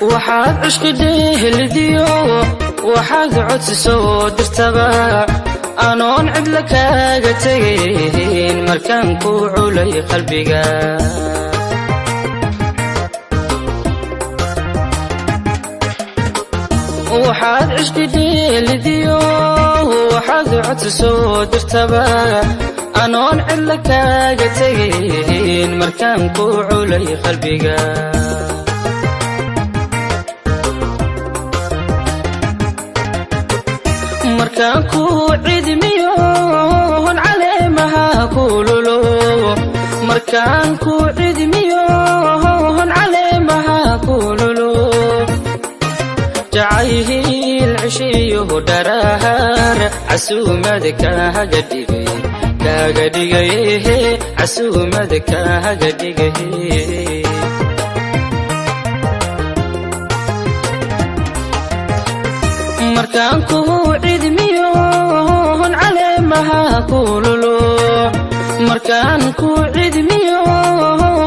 waxaad cishqi dheheldiyo waxaad codsi soo dirtaba anoon cidla kaaga tegayn markaan ku culay qalbiga waxaad cishqi dheheldiyo waxaad codsi soo dirtaba anoon cidla kaaga tegayn markaan ku culay qalbiga markaan ku cidmiyo hon caleemaha kululu markaan ku cidmiyo hon caleemaha kululu jacayl cishiyo dharaar casuumad kaaga dhigay casuumad kaaga dhigay markaan ku cidmiyo hon caleemaha kululu markaan ku cidmiyo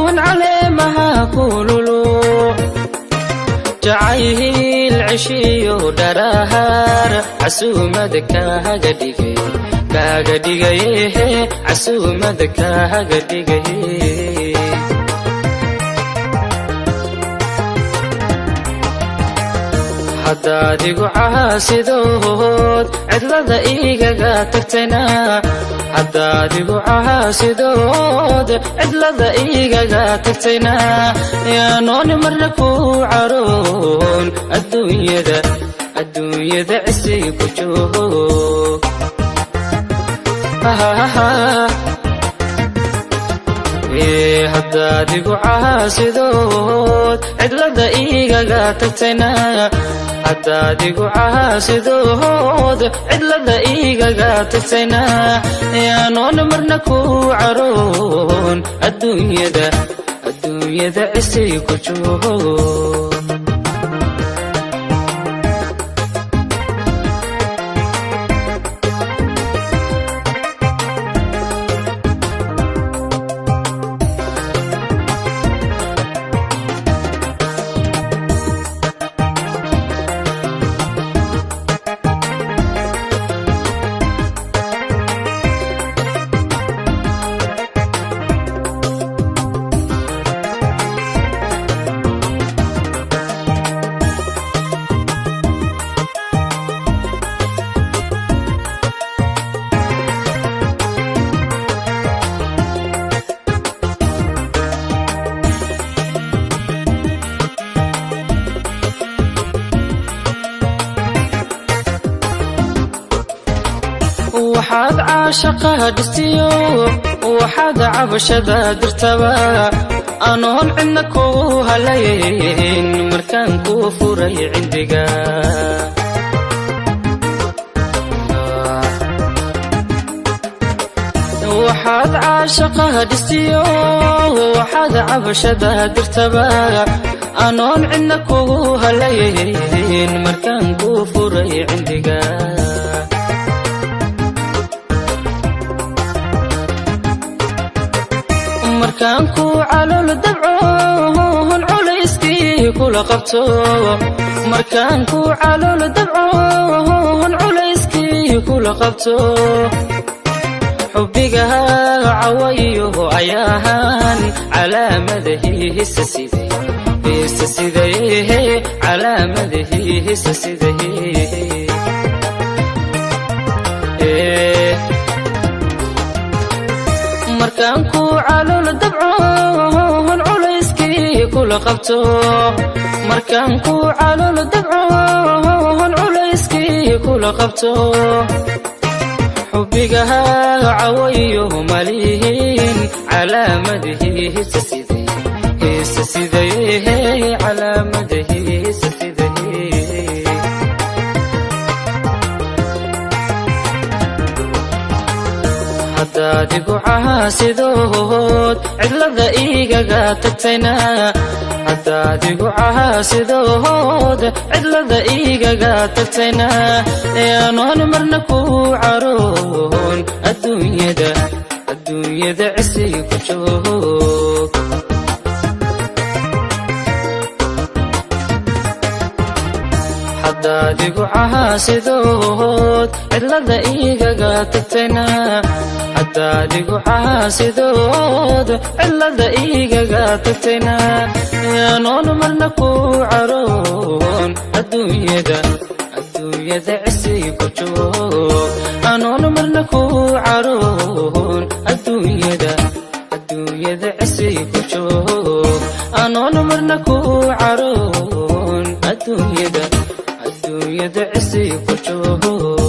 hon caleemaha kululu jacayl cishiyo dharaar casuumad kaaga dhigay casuumad kaaga dhigay haddaad igu caasidood cidlada igaga tagtayna haddaad igu caasidood cidlada igaga tagtayna yaanoon marna ku caroon adduunyada cisay ku joog haddaad igu caasidood cidlada igaga tagtayna haddaad igu caasidood cidlada igaga tagtayna yaanoon marna ku caroon adduunyada cisay ku joog waxaad caashaqa dhistiyo waxaad cabashada dirtaba anoon cidna kugu halayn markaan ku furay cindiga waxaad caashaqa dhistiyo waxaad cabashada dirtaba anoon cidna kugu halayn markaan ku furay cindiga markaan ku calool dabco hon culayskii kula qabto markaan ku calool dabco hon culayskii kula qabto xubbiga cawayo ayaahan calaamadahiisa siday calaamadahiisa siday markaan ku calool dabco hon culayskii kula qabto markaan ku calool dabco hon culayskii kula qabto xubbiga cawayo malihin calaamadihiisa siday calaamadihiisa siday haddaad igu caasidood cidlada igaga tagtayna haddaad igu caasidood cidlada igaga tagtayna yaanoon marna ku caroon adduunyada cisay ku joog hadaadigu caasidood cidlada igaga tagtayna hadaadigu caasidood cidlada igaga tagtayna anoon marna ku caroon adduunyada cisi ku joog anoon marna ku caroon adduunyada cisi ku joog anoon marna ku caroon adduunyada cisi ku joog